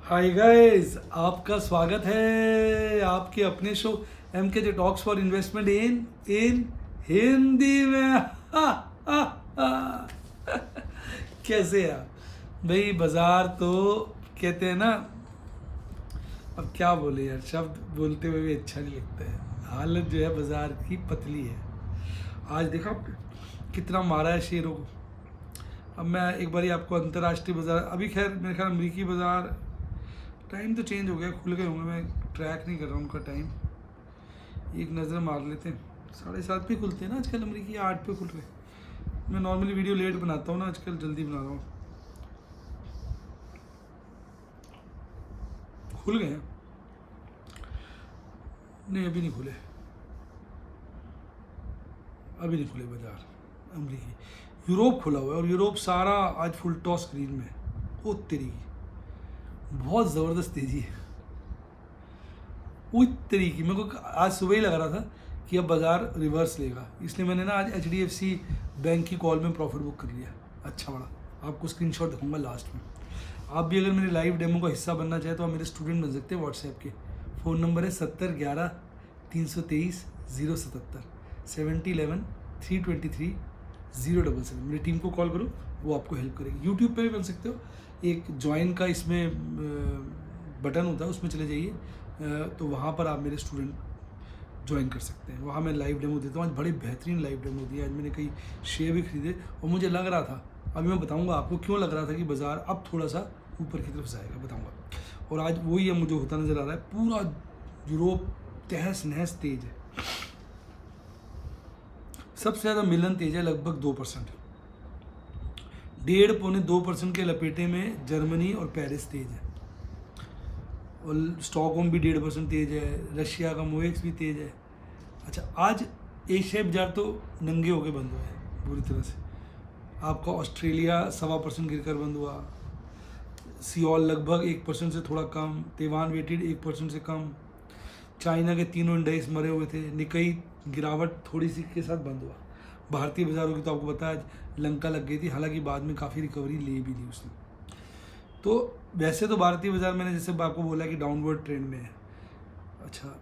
Hi guys, आपका स्वागत है आपके अपने शो एम के जे टॉक्स फॉर इन्वेस्टमेंट इन हिंदी में। कैसे यार भाई, बाजार तो कहते हैं ना, अब क्या बोले यार, शब्द बोलते हुए भी अच्छा नहीं लगता है। हालत जो है बाजार की पतली है। आज देखा आपने कितना मारा है शेयरों को। अब मैं एक बारी आपको अंतर्राष्ट्रीय बाजार, अभी खैर मेरे ख्याल अमरीकी बाजार टाइम तो चेंज हो गया, खुल गए होंगे, मैं ट्रैक नहीं कर रहा हूँ उनका टाइम। एक नज़र मार लेते हैं। 7:30 पे खुलते हैं ना आजकल अमरीकी, 8 पे खुल रहे। मैं नॉर्मली वीडियो लेट बनाता हूँ ना, आजकल जल्दी बना रहा हूँ। खुल गए हैं? नहीं, अभी नहीं खुले, अभी नहीं खुले बाजार अमरीकी। यूरोप खुला हुआ है और यूरोप सारा आज फुल टॉस स्क्रीन में है। वो तेरी की बहुत ज़बरदस्त तेज़ी है। वो तरीके मेरे को आज सुबह ही लग रहा था कि अब बाज़ार रिवर्स लेगा, इसलिए मैंने ना आज HDFC बैंक की कॉल में प्रॉफिट बुक कर लिया। अच्छा बड़ा, आपको स्क्रीनशॉट दिखाऊंगा लास्ट में। आप भी अगर मेरे लाइव डेमो का हिस्सा बनना चाहे तो आप मेरे स्टूडेंट बन सकते हैं। व्हाट्सएप के फ़ोन नंबर है 7011-323-077 7011-323-077। मेरी टीम को कॉल करो, वो आपको हेल्प करेगी। यूट्यूब पे भी बन सकते हो, एक ज्वाइन का इसमें बटन होता है, उसमें चले जाइए, तो वहाँ पर आप मेरे स्टूडेंट ज्वाइन कर सकते हैं। वहाँ मैं लाइव डेमो देता हूँ। आज बड़ी बेहतरीन लाइव डेमो दी। आज मैंने कई शेयर भी खरीदे और मुझे लग रहा था, अभी मैं बताऊँगा आपको क्यों लग रहा था कि बाज़ार अब थोड़ा सा ऊपर की तरफ जाएगा, बताऊँगा। और आज वही है मुझे होता नज़र आ रहा है। पूरा यूरोप तहस नहस तेज है। सबसे ज़्यादा मिलन तेज है, लगभग 2%, 1.5-2% के लपेटे में जर्मनी और पेरिस तेज है। और स्टॉकहोम भी 1.5% तेज है। रशिया का मोएक्स भी तेज है। अच्छा, आज एशिया बाजार तो नंगे होके बंद हुआ है बुरी तरह से। आपका ऑस्ट्रेलिया 1.25% गिरकर बंद हुआ। सियोल लगभग 1% से थोड़ा कम। तैवान वेटेड 1% से कम। चाइना के तीनों इंडेक्स मरे हुए थे। निकई गिरावट थोड़ी सी के साथ बंद हुआ। भारतीय बाजारों की तो आपको पता है आज लंका लग गई थी, हालांकि बाद में काफ़ी रिकवरी ले भी ली उसने। तो वैसे तो भारतीय बाजार मैंने जैसे आपको बोला कि डाउनवर्ड ट्रेंड में है। अच्छा,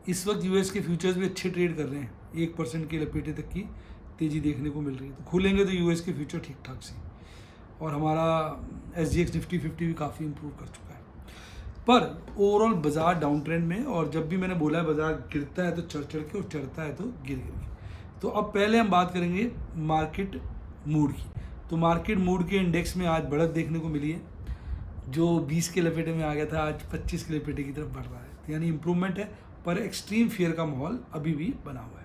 इस वक्त यूएस के फ्यूचर्स भी अच्छे ट्रेड कर रहे हैं। 1% के लपेटे तक की तेज़ी देखने को मिल रही है। तो खुलेंगे तो यूएस के फ्यूचर ठीक ठाक सी। और हमारा SGX निफ्टी 50 भी काफ़ी इंप्रूव कर चुका है। पर ओवरऑल बाजार डाउन ट्रेंड में। और जब भी मैंने बोला है बाजार गिरता है तो चढ़ चढ़ के और चढ़ता है तो गिर गिर के। तो अब पहले हम बात करेंगे मार्केट मूड की। तो मार्केट मूड के इंडेक्स में आज बढ़त देखने को मिली है। जो 20 के लपेटे में आ गया था आज 25 के लपेटे की तरफ बढ़ रहा है, तो यानी इम्प्रूवमेंट है। पर एक्सट्रीम फियर का माहौल अभी भी बना हुआ है।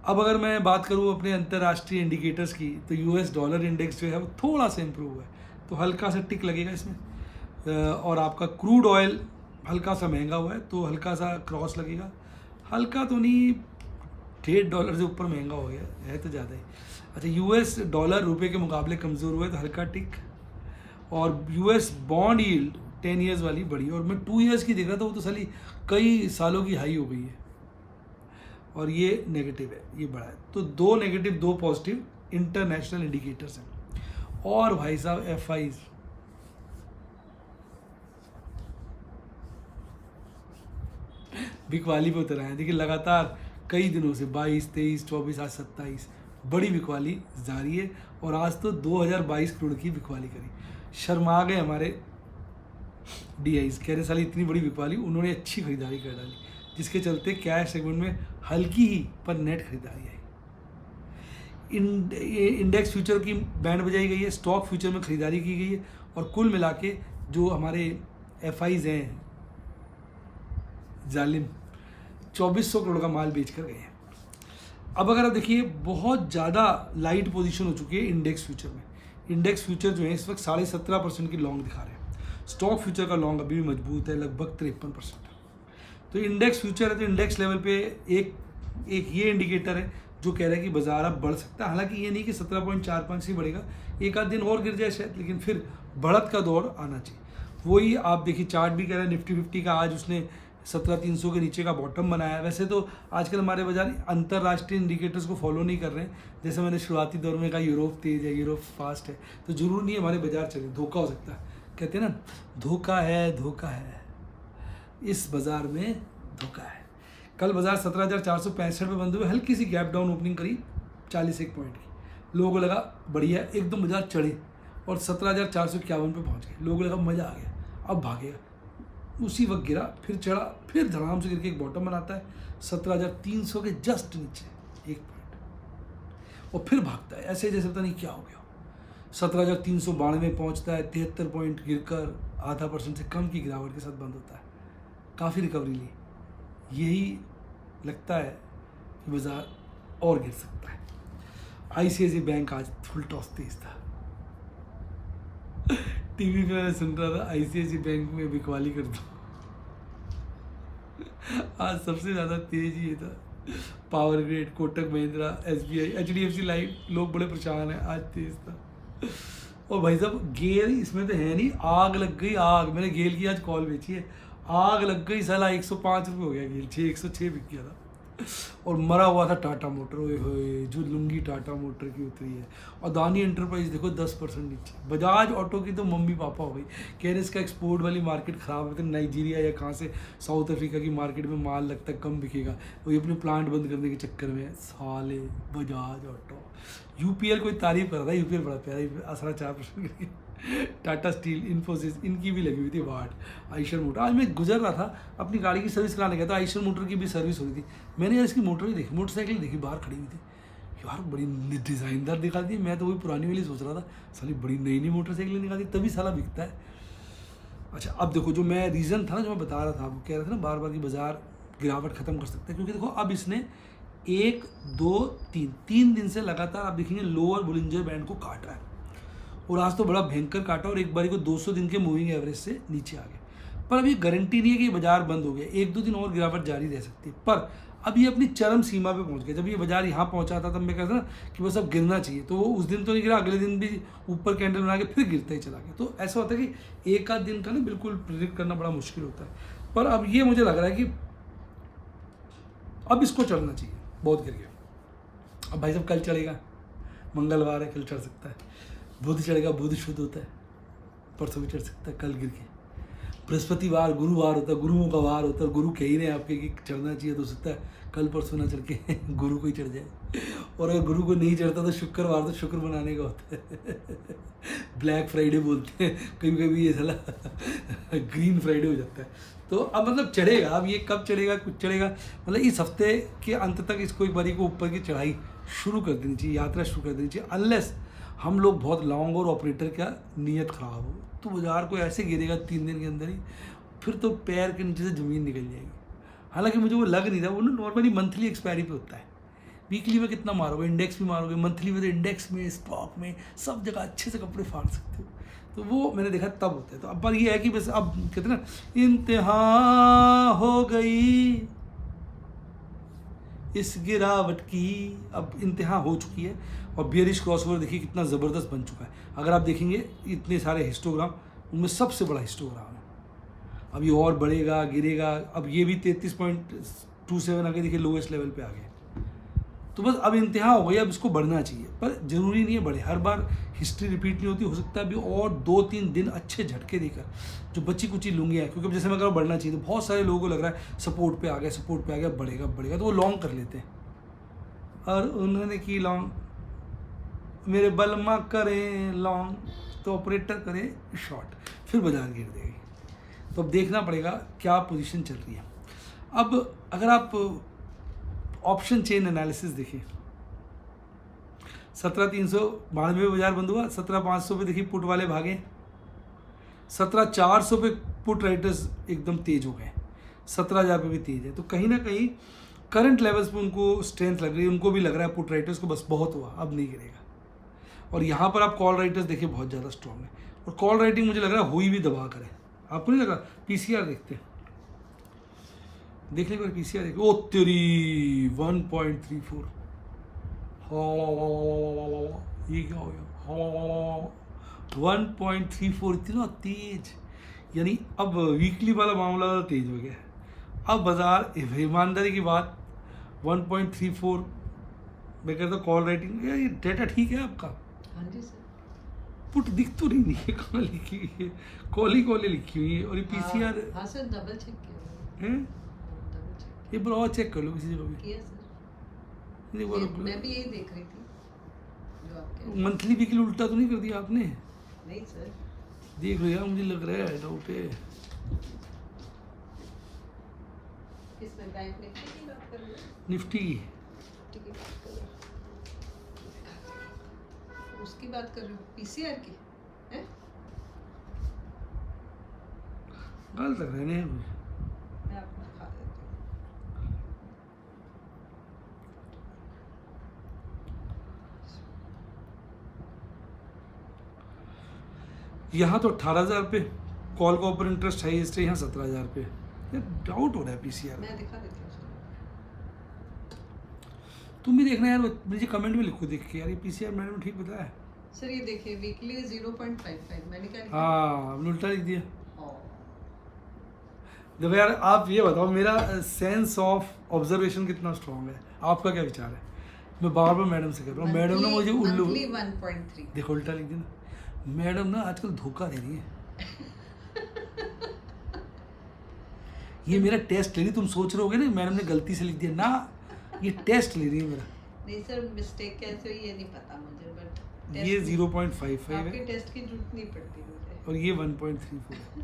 अब अगर मैं बात करूँ अपने अंतर्राष्ट्रीय इंडिकेटर्स की, तो US डॉलर इंडेक्स जो है वो थोड़ा सा इम्प्रूव हुआ है, तो हल्का सा टिक लगेगा इसमें। और आपका क्रूड ऑयल हल्का सा महंगा हुआ है, तो हल्का सा क्रॉस लगेगा। हल्का तो नहीं, $1.5 से ऊपर महंगा हो गया है तो ज़्यादा ही। अच्छा, US डॉलर रुपए के मुकाबले कमज़ोर हुआ है, तो हल्का टिक। और US बॉन्ड यील्ड 10 ईयर्स वाली बढ़ी, और मैं 2 ईयर्स की देख रहा था, वो तो साली कई सालों की हाई हो गई है। और ये नेगेटिव है, ये बढ़ा है। तो 2 नेगेटिव 2 पॉजिटिव इंटरनेशनल इंडिकेटर्स हैं। और भाई साहब FIs बिकवाली पे उतर आए हैं। देखिए लगातार कई दिनों से 22, 23, 24, आज 27 बड़ी बिकवाली जारी है। और आज तो 2022 करोड़ की बिकवाली करी। शर्मा गए हमारे DIs, कह रहे साली इतनी बड़ी बिकवाली। उन्होंने अच्छी खरीदारी कर डाली, जिसके चलते कैश सेगमेंट में हल्की ही पर नेट खरीदारी आई। इंडेक्स फ्यूचर की बैंड बजाई गई है, स्टॉक फ्यूचर में खरीदारी की गई है। और कुल मिला के जो हमारे FIs हैं जालिम, 2400 करोड़ का माल बेच कर गए हैं। अब अगर आप देखिए, बहुत ज़्यादा लाइट पोजीशन हो चुकी है इंडेक्स फ्यूचर में। इंडेक्स फ्यूचर जो है इस वक्त 17.5% की लॉन्ग दिखा रहे हैं। स्टॉक फ्यूचर का लॉन्ग अभी भी मजबूत है, लगभग 53%। तो इंडेक्स फ्यूचर है, तो इंडेक्स लेवल पे एक ये इंडिकेटर है जो कह रहा है कि बाजार अब बढ़ सकता है। हालांकि ये नहीं कि 17.45 से बढ़ेगा, एक आध दिन और गिर जाए शायद, लेकिन फिर बढ़त का दौर आना चाहिए। वही आप देखिए, चार्ट भी कह रहा है निफ्टी 50 का आज उसने 17,300 के नीचे का बॉटम बनाया है। वैसे तो आजकल हमारे बाजार अंतर्राष्ट्रीय इंडिकेटर्स को फॉलो नहीं कर रहे हैं। जैसे मैंने शुरुआती दौर में कहा यूरोप तेज है, यूरोप फास्ट है, तो जरूर नहीं है हमारे बाजार चले, धोखा हो सकता है। कहते हैं ना, धोखा है इस बाजार में, धोखा है। कल बाजार 17,465 पे बंद हुए, हल्की सी गैप डाउन ओपनिंग करी 41 पॉइंट की। लोगों को लगा बढ़िया, एकदम बाजार चढ़े और 17,451 पे पहुंच गए। लोगों को लगा मज़ा आ गया, अब भागेगा। उसी वक्त गिरा, फिर चढ़ा, फिर धड़ाम से गिर के एक बॉटम बनाता है 17,300 के जस्ट नीचे 1 पॉइंट, और फिर भागता है ऐसे जैसे पता नहीं क्या हो गया। 17,392 पहुँचता है, 73 पॉइंट गिरकर 0.5% से कम की गिरावट के साथ बंद होता है। काफ़ी रिकवरी ली। यही लगता है कि बाजार और गिर सकता है। ICICI बैंक आज फुल टॉस तेज था। टीवी पे मैं सुन रहा था ICICI बैंक में बिकवाली कर दो। आज सबसे ज़्यादा तेज ये था। Power grid, Kotak Mahindra, SBI, HDFC life, लोग बड़े परेशान हैं, आज तेज था। और भाई साहब गेल इसमें तो है नहीं, आग लग गई आग। मैंने गेल की आज कॉल बेची है, आग लग गई साला। 105 रुपये हो गया गेल, 106 बिक गया था। और मरा हुआ था टाटा मोटर, ओए होए, जो लुंगी टाटा मोटर की उतरी है। अदानी एंटरप्राइज देखो 10% नीचे। बजाज ऑटो की तो मम्मी पापा हो गई, कह रहे इसका एक्सपोर्ट वाली मार्केट ख़राब है, तो नाइजीरिया या कहाँ से साउथ अफ्रीका की मार्केट में माल लगता है कम बिकेगा, वही अपने प्लांट बंद करने के चक्कर में साले बजाज ऑटो। UPL कोई तारीफ कर रहा था, UPL बड़ा प्यारा, 4% टाटा स्टील, इन्फोसिस, इनकी भी लगी हुई थी वाट। आइशर मोटर, आज मैं गुजर रहा था, अपनी गाड़ी की सर्विस कराने गया था, आइशर मोटर की भी सर्विस हो रही थी। मैंने यार इसकी मोटर भी देखी, मोटरसाइकिल देखी, बाहर खड़ी हुई थी यार, बड़ी डिज़ाइनदार दिखा दी। मैं तो वही पुरानी वाली सोच रहा था, साली बड़ी नई नई मोटरसाइकिल निकाली, तभी साला बिकता है। अच्छा अब देखो, जो मैं रीज़न था ना, जो मैं बता रहा था, वो कह रहा था ना बार बार कि बाजार गिरावट ख़त्म कर सकता है, क्योंकि देखो अब इसने 1 2 3 दिन से लगातार आप देखेंगे लोअर बुलिंजर बैंड को काट रहा है, और आज तो बड़ा भयंकर काटा, और एक बारी को 200 दिन के मूविंग एवरेज से नीचे आ गए। पर अब ये गारंटी नहीं है कि बाजार बंद हो गया, 1-2 दिन और गिरावट जारी रह सकती है। पर अब ये अपनी चरम सीमा पे पहुंच गया। जब ये बाजार यहाँ पहुंचा था तब मैं कहता ना कि बस अब गिरना चाहिए, तो वो उस दिन तो नहीं गिरा, अगले दिन भी ऊपर कैंडल बना के फिर गिरता ही चला गया। तो ऐसा होता है कि एक आध दिन का ना बिल्कुल प्रिडिक्ट करना बड़ा मुश्किल होता है। पर अब ये मुझे लग रहा है कि अब इसको चढ़ना चाहिए, बहुत गिर गया। अब भाई साहब कल चढ़ेगा, मंगलवार है, कल चढ़ सकता है। बुध चढ़ेगा, बुध शुद्ध होता है, परसों भी चढ़ सकता है, कल गिर के। बृहस्पतिवार गुरुवार होता है, गुरुओं का वार होता है, गुरु कह ही रहे हैं आपके कि चढ़ना चाहिए, तो सकता है कल परसों ना चढ़ के गुरु को ही चढ़ जाए। और अगर गुरु को नहीं चढ़ता तो शुक्रवार तो शुक्र मनाने का होता है। ब्लैक फ्राइडे बोलते हैं कभी कभी, ये साला ग्रीन फ्राइडे हो जाता है। तो अब मतलब चढ़ेगा, अब ये कब चढ़ेगा, कुछ चढ़ेगा, मतलब इस हफ्ते के अंत तक इसको एक बारी को ऊपर की चढ़ाई शुरू कर देनी चाहिए, यात्रा शुरू कर देनी चाहिए। अनलेस हम लोग बहुत लॉन्ग और ऑपरेटर का नीयत ख़राब हो, तो बाजार को ऐसे गिरेगा 3 दिन के अंदर ही, फिर तो पैर के नीचे से ज़मीन निकल जाएगी। हालांकि मुझे वो लग नहीं रहा, वो ना नॉर्मली मंथली एक्सपायरी पे होता है। वीकली में कितना मारोगे, इंडेक्स में मारोगे, मंथली में तो इंडेक्स में, स्टॉक में, सब जगह अच्छे से कपड़े फाड़ सकते हो। तो वो मैंने देखा तब होता है। तो अब पर ये है कि बस अब कहते ना इंतहा हो गई इस गिरावट की, अब इंतहा हो चुकी है। और बियरिश क्रॉसओवर देखिए कितना ज़बरदस्त बन चुका है। अगर आप देखेंगे इतने सारे हिस्टोग्राम, उनमें सबसे बड़ा हिस्टोग्राम है। अब ये और बढ़ेगा, गिरेगा। अब ये भी 33.27 आगे देखिए लोवेस्ट लेवल पे आ गए। तो बस अब इंतहा हो गई, अब इसको बढ़ना चाहिए, पर ज़रूरी नहीं है बढ़े। हर बार हिस्ट्री रिपीट नहीं होती, हो सकता है अभी और 2-3 दिन अच्छे झटके देकर जो बची कुची लूंगी है, क्योंकि जैसे मैं अगर बढ़ना चाहिए, तो बहुत सारे लोगों को लग रहा है सपोर्ट पे आ गया, सपोर्ट पे आ गया, बढ़ेगा बढ़ेगा, तो वो लॉन्ग कर लेते हैं। और उन्होंने की लॉन्ग, मेरे बलमा करें लॉन्ग, तो ऑपरेटर करें शॉर्ट, फिर बाजार गिर देगी। तो अब देखना पड़ेगा क्या पोजीशन चल रही है। अब अगर आप ऑप्शन चेन एनालिसिस देखिए, 17,392 पे बाजार बंद हुआ, 17,500 पे देखिए पुट वाले भागे, 17,400 पे पुट राइटर्स एकदम तेज हो गए, 17,000 पे भी तेज है। तो कहीं ना कहीं करंट लेवल्स पे उनको स्ट्रेंथ लग रही है, उनको भी लग रहा है पुट राइटर्स को बस बहुत हुआ, अब नहीं गिरेगा। और यहाँ पर आप कॉल राइटर्स देखिए बहुत ज़्यादा स्ट्रॉन्ग है, और कॉल राइटिंग मुझे लग रहा है हुई भी दबा करे। आपको नहीं लग रहा? पीसीआर देखते हैं, देख लेंगे पीसीआर देखिए, ओ तेरी 1.34, ये क्या हो गया, 1.34 इतना तेज, यानी अब वीकली वाला मामला तेज हो गया है। अब बाजार ईमानदारी की बात 1.34 मैं कहता हूँ कॉल राइटिंग, ये डेटा ठीक है आपका? हाँ जी सर। पुट दिख तो नहीं है कहाँ लिखी हुई है, कॉली लिखी हुई है और ये पीसीआर हाँ सर, डबल चेक किया मैंने। है। डबल चेक ये और चेक कर लो किसी जगह भी। किया सर। ये बोलो मैं भी यही देख रही थी जो आप कह रहे मंथली वीकली उल्टा तो नहीं कर दिया आपने? हैं। नहीं सर। देख लो यार, मुझे लग रहा है डाउट है। किसमें, बैंक निफ्टी की बात कर रहे हैं? निफ्टी की निफ्टी की बात कर रहे हैं। उसकी बात कर रहे हो, पीसीआर की है? गलत लग रहे हैं मुझे। मैं आपको दिखा देती हूँ। यहाँ तो 18,000 पे कॉल का ऊपर इंटरेस्ट है, इसलिए यहाँ 17,000 पे। ये डाउट हो रहा है पीसीआर। मैं दिखा देती हूँ सर। तुम भी देखना यार, मुझे कमेंट में लिखो देख के यार, ये पीसीआर मैंने ठीक बताया है। सर ये देखिए, वीकली 0.55 मैंने क्या लिखा? हाँ हमने उल्टा लिख दिया। हाँ। देखो यार, आप ये बताओ मेरा सेंस ऑफ ऑब्जर्वेशन कितना स्ट्रांग है, आपका क्या विचार है? मैं बार बार मैडम से कह रहा हूँ, मैडम ना मुझे उल्लू, मंथली 1.3। देखो उल्टा लिख दिया ना। मैडम ना आजकल धोखा दे रही है। ये मेरा टेस्ट ले रही, तुम सोच रहे होगे ना मैडम ने गलती से लिख दिया ना, ये टेस्ट ले रही है मेरा। नहीं सर, मिस्टेक कैसे हुई ये नहीं पता मुझे, बट ये 0.55 आपके है टेस्ट की जरूरत नहीं पड़ती मुझे। और ये 1.34 है।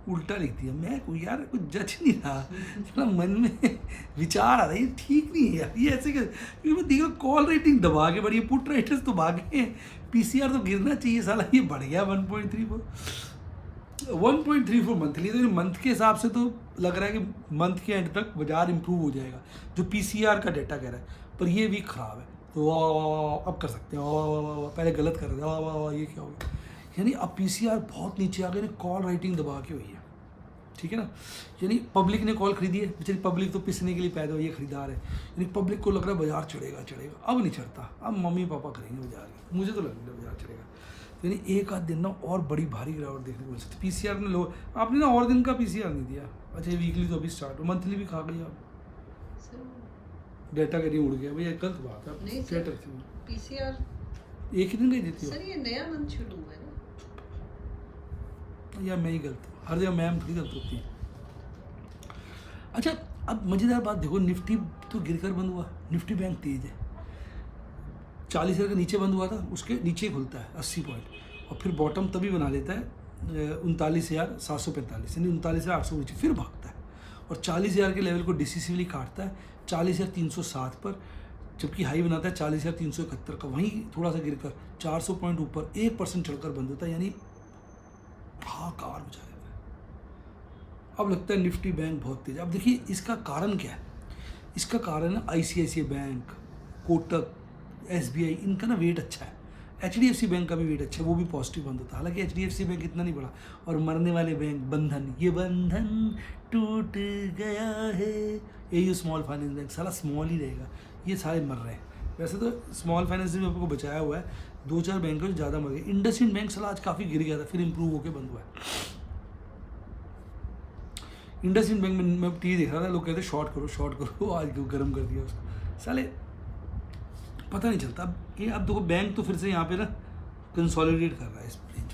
उल्टा लिख दिया। मैं कोई यार कुछ जज नहीं रहा, थोड़ा मन में विचार आ रहा है ये ठीक नहीं है यार, ये ऐसे क्योंकि मैं देखा कॉल रेटिंग दबा के बढ़ी, पुट राइटर्स तो भागे हैं, पीसीआर तो गिरना चाहिए साला, ये बढ़ गया 1.34 मंथली। तो मंथ के हिसाब से तो लग रहा है कि मंथ के एंड तक बाजार इंप्रूव हो जाएगा, जो पीसीआर का डेटा कह रहा है, पर ये वीक खराब है। तो अब कर सकते हैं, पहले गलत कर रहे थे, ये क्या हो गया, यानी अब पीसीआर बहुत नीचे आ गए, कॉल राइटिंग दबा के हुई है, ठीक है ना। यानी पब्लिक ने कॉल खरीदी है, बेचारी पब्लिक तो पिसने के लिए पैदा हुई है, खरीदार है, यानी पब्लिक को लग रहा है बाजार चढ़ेगा। अब नहीं चढ़ता, अब मम्मी पापा करेंगे बाजार की, मुझे तो लग रहा है बाजार चढ़ेगा। यानी एक आध दिन ना और बड़ी भारी गिरावट देखने को मिल सकती है। पीसीआर ने लो, आपने ना और दिन का पीसीआर नहीं दिया। अच्छा, वीकली तो अभी स्टार्ट हो, मंथली भी खा गई आप, डेटा कहीं उड़ गया भैया, गलत बात है। नहीं क्या सर, करती हो, पीसीआर एक ही दिन का ही देती हो? सर ये नया मंथ शुरू हुआ है ना। या मैं ही गलत हूँ, हर जगह मैम थोड़ी गलत होती है। अच्छा, अब मज़ेदार बात देखो, निफ्टी तो गिरकर बंद हुआ, निफ्टी बैंक तेज है, 40,000 के नीचे बंद हुआ था, उसके नीचे ही खुलता है 80 पॉइंट, और फिर बॉटम तभी बना लेता है 39,745, यानी 39,800 नीचे फिर भागता है, और 40,000 के लेवल को डिसिसिवली काटता है 40,307 पर, जबकि हाई बनाता है 40,371 का, वहीं थोड़ा सा गिरकर 400 पॉइंट ऊपर 1% चढ़कर बंद होता है, यानी हाहाकार मचा देता है। अब लगता है निफ्टी बैंक बहुत तेज। अब देखिए इसका कारण क्या है, इसका कारण है ICICI बैंक, कोटक, SBI, इनका ना वेट अच्छा है, HDFC बैंक का भी वेट अच्छा है, वो भी पॉजिटिव बंद होता है। हालांकि HDFC बैंक इतना नहीं बढ़ा, और मरने वाले बैंक बंधन, ये बंधन टूट गया है, यही स्मॉल फाइनेंस बैंक सारा स्मॉल ही रहेगा, ये सारे मर रहे हैं। वैसे तो स्मॉल फाइनेंस में आपको बचाया हुआ है, 2-4 बैंक जो ज़्यादा मर गए। इंडसइंड बैंक साला आज काफ़ी गिर गया था, फिर इंप्रूव होकर बंद हुआ है। इंडसइंड बैंक में मैं टीवी देख रहा था, लोग कहते शॉर्ट करो, आज क्यों गर्म कर दिया उसको, साले पता नहीं चलता। अब देखो बैंक तो फिर से यहाँ पे ना कंसोलिडेट कर रहा है इस रेंज।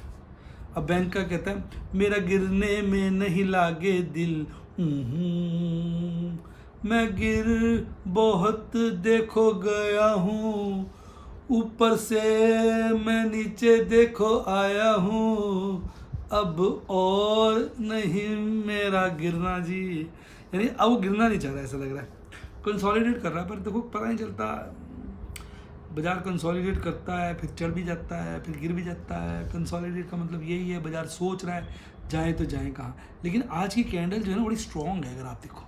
अब बैंक का कहता है मेरा गिरने में नहीं लागे दिल, मैं गिर बहुत देखो गया हूँ, ऊपर से मैं नीचे देखो आया हूँ, अब और नहीं मेरा गिरना जी। यानी अब वो गिरना नहीं चाह रहा, ऐसा लग रहा है, कंसोलिडेट कर रहा है। पर देखो पता नहीं चलता, बाजार कंसोलिडेट करता है, फिर चढ़ भी जाता है, फिर गिर भी जाता है। कंसोलिडेट का मतलब यही है, बाजार सोच रहा है जाए तो जाए कहाँ। लेकिन आज की कैंडल जो है ना बड़ी स्ट्रॉन्ग है, अगर आप देखो,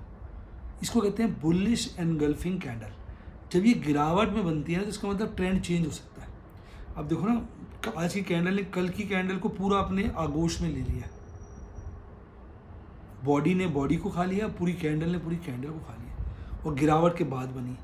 इसको कहते हैं बुलिश एनगल्फिंग कैंडल। जब ये गिरावट में बनती है ना तो इसका मतलब ट्रेंड चेंज हो सकता है। अब देखो ना, आज की कैंडल ने कल की कैंडल को पूरा अपने आगोश में ले लिया, बॉडी ने बॉडी को खा लिया, पूरी कैंडल ने पूरी कैंडल को खा लिया, और गिरावट के बाद बनी।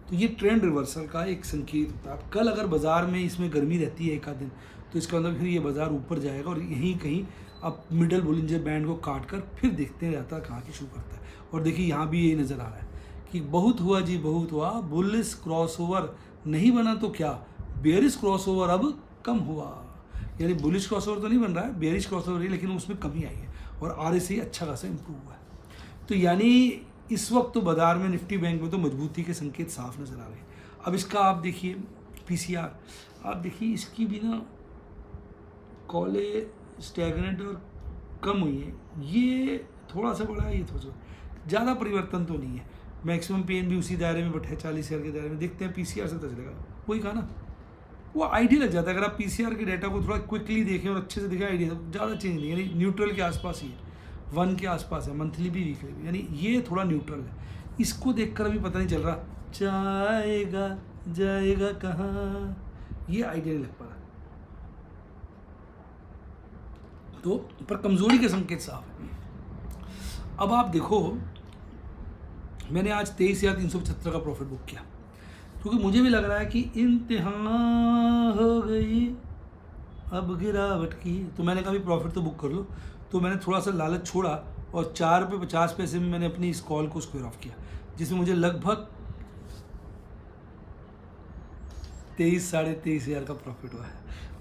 तो ये ट्रेंड रिवर्सल का एक संकेत होता है। अब कल अगर बाजार में इसमें गर्मी रहती है एक आध दिन, तो इसका मतलब फिर ये बाज़ार ऊपर जाएगा और यहीं कहीं अब मिडल बोलिंजर बैंड को काट कर फिर देखते रहता है कहाँ की शुरू करता है। और देखिए यहाँ भी यही नज़र आ रहा है कि बहुत हुआ जी बहुत हुआ, बुलिश क्रॉसओवर नहीं बना तो क्या, बेयरिश क्रॉसओवर अब कम हुआ। यानी बुलिश क्रॉसओवर तो नहीं बन रहा है, बेयरिश क्रॉसओवर है, लेकिन उसमें कमी आई है और RSI अच्छा खासा इम्प्रूव हुआ है। तो यानी इस वक्त तो बाजार में निफ्टी बैंक में तो मजबूती के संकेत साफ नज़र आ रहे हैं। अब इसका आप देखिए PCR, आप देखिए इसकी भी ना कॉले स्टैगनेंट और कम हुई है, ये थोड़ा सा बड़ा है, ये थोड़ा सा ज़्यादा परिवर्तन तो नहीं है। मैक्सिमम पेन भी उसी दायरे में बट है 40,000 के दायरे में। देखते हैं PCR से पता चलेगा। वही कहा ना, वो आइडिया लग जाता है अगर आप PCR के डाटा को थोड़ा क्विकली देखें और अच्छे से देखें, आइडिया ज़्यादा चेंज नहीं है, यानी न्यूट्रल के आसपास ही है, 1 के आसपास है, मंथली भी वीकली भी, यानी ये थोड़ा न्यूट्रल है। इसको देखकर अभी पता नहीं चल रहा जाएगा जाएगा कहाँ, ये आइडिया नहीं लग पा रहा। तो पर कमज़ोरी के संकेत साफ है। अब आप देखो, मैंने आज 23,375 का प्रॉफिट बुक किया क्योंकि मुझे भी लग रहा है कि इंतहा हो गई अब गिरावट की, तो मैंने कहा भी प्रॉफिट तो बुक कर लो। तो मैंने थोड़ा सा लालच छोड़ा और 4 रुपये 50 पैसे में मैंने अपनी इस कॉल को स्क्वायर ऑफ किया, जिसमें मुझे लगभग 23,500 का प्रॉफिट हुआ है।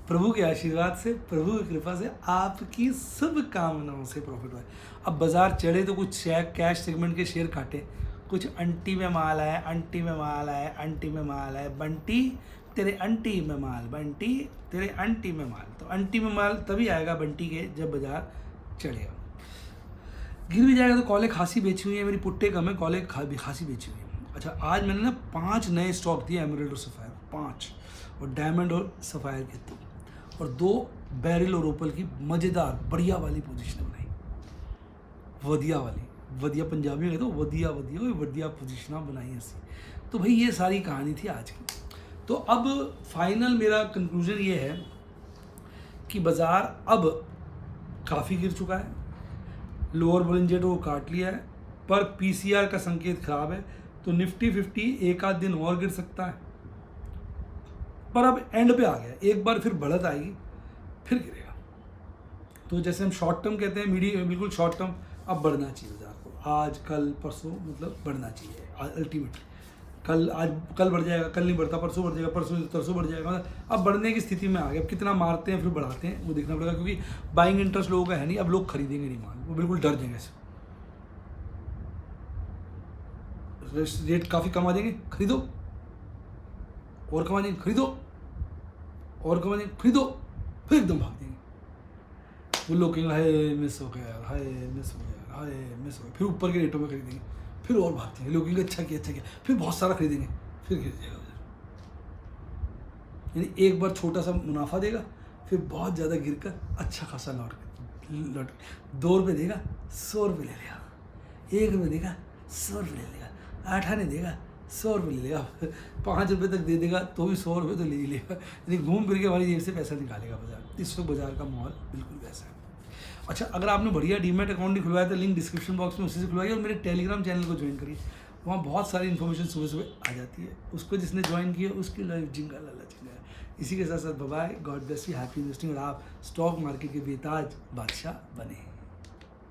प्रभु के आशीर्वाद से, प्रभु की कृपा से, आपकी शुभकामनाओं से प्रॉफिट हुआ है। अब बाजार चढ़े तो कुछ शेयर कैश सेगमेंट के शेयर काटे, कुछ अंटी में माल आए, अंटी में माल आए, अंटी में माल आए, बंटी तेरे अंटी में माल, बंटी तेरे अंटी में माल। तो अंटी में माल तभी आएगा बंटी के जब बाजार चढ़ेगा। गिर भी जाएगा तो कॉले खासी बेची हुई है, मेरी पुट्टे कम है, कॉले खासी बेची हुई है। अच्छा, आज मैंने ना 5 नए स्टॉक दिए, एमराल्ड और सफ़ायर 5, और डायमंड और सफ़ायर के 2, और 2 बैरिल और ओपल की मज़ेदार बढ़िया वाली पोजीशन बनाई, वधिया पंजाबी में तो वधिया पोजीशन बनाई ऐसी। तो भाई ये सारी कहानी थी आज की। तो अब फाइनल मेरा कंक्लूजन ये है कि बाज़ार अब काफ़ी गिर चुका है, लोअर बोलिंजर को काट लिया है, पर PCR का संकेत खराब है, तो निफ्टी 50 एक आध दिन और गिर सकता है, पर अब एंड पे आ गया, एक बार फिर बढ़त आएगी फिर गिरेगा। तो जैसे हम शॉर्ट टर्म कहते हैं, बिल्कुल शॉर्ट टर्म, अब बढ़ना चाहिए बाजार को, आज कल परसों मतलब बढ़ना चाहिए अल्टीमेटली। कल बढ़ जाएगा, कल नहीं बढ़ता, परसों बढ़ जाएगा, परसों बढ़ जाएगा, मतलब अब बढ़ने की स्थिति में आ गए। अब कितना मारते हैं फिर बढ़ाते हैं वो देखना पड़ेगा, क्योंकि बाइंग इंटरेस्ट लोगों का है नहीं, अब लोग खरीदेंगे नहीं माल, वो बिल्कुल डर जाएंगे ऐसे। रेट काफ़ी कमा देंगे, खरीदो, और कमा देंगे, खरीदो, और कमा देंगे, खरीदो, फिर एकदम भाग देंगे। वो लोग कहेंगे हाय मिस हो गया यार, हाय मिस हो गया, हाय मिस हो गया, फिर ऊपर के रेटों में खरीदेंगे, फिर और भागते हैं लोग, कहेंगे अच्छा किया, फिर बहुत सारा खरीदेंगे, फिर गिर जाएगा बाजार। यानी एक बार छोटा सा मुनाफा देगा, फिर बहुत ज़्यादा गिर कर अच्छा खासा लौट 2 रुपये देगा 100 रुपये ले लेगा, 1 रुपये देगा 100 रुपये ले लेगा, 8 आने देगा 100 रुपये ले लेगा, 5 रुपये तक दे देगा तो भी 100 रुपये तो ले ही लेगा। यानी घूम फिर के हमारी जेब से पैसा निकालेगा बाजार। इस वक्त बाजार का माहौल बिल्कुल वैसा है। अच्छा, अगर आपने बढ़िया डीमैट अकाउंट नहीं खुलवाया तो लिंक डिस्क्रिप्शन बॉक्स में उसी से खुलवाइए, और मेरे टेलीग्राम चैनल को ज्वाइन करिए, वहाँ बहुत सारी इन्फॉर्मेशन सुबह सुबह आ जाती है। उसको जिसने ज्वाइन किया उसकी लाइफ जिंगा लाला जिंगा। इसी के साथ साथ bye, God bless you, happy investing, और आप स्टॉक मार्केट के बेताज बादशाह बने।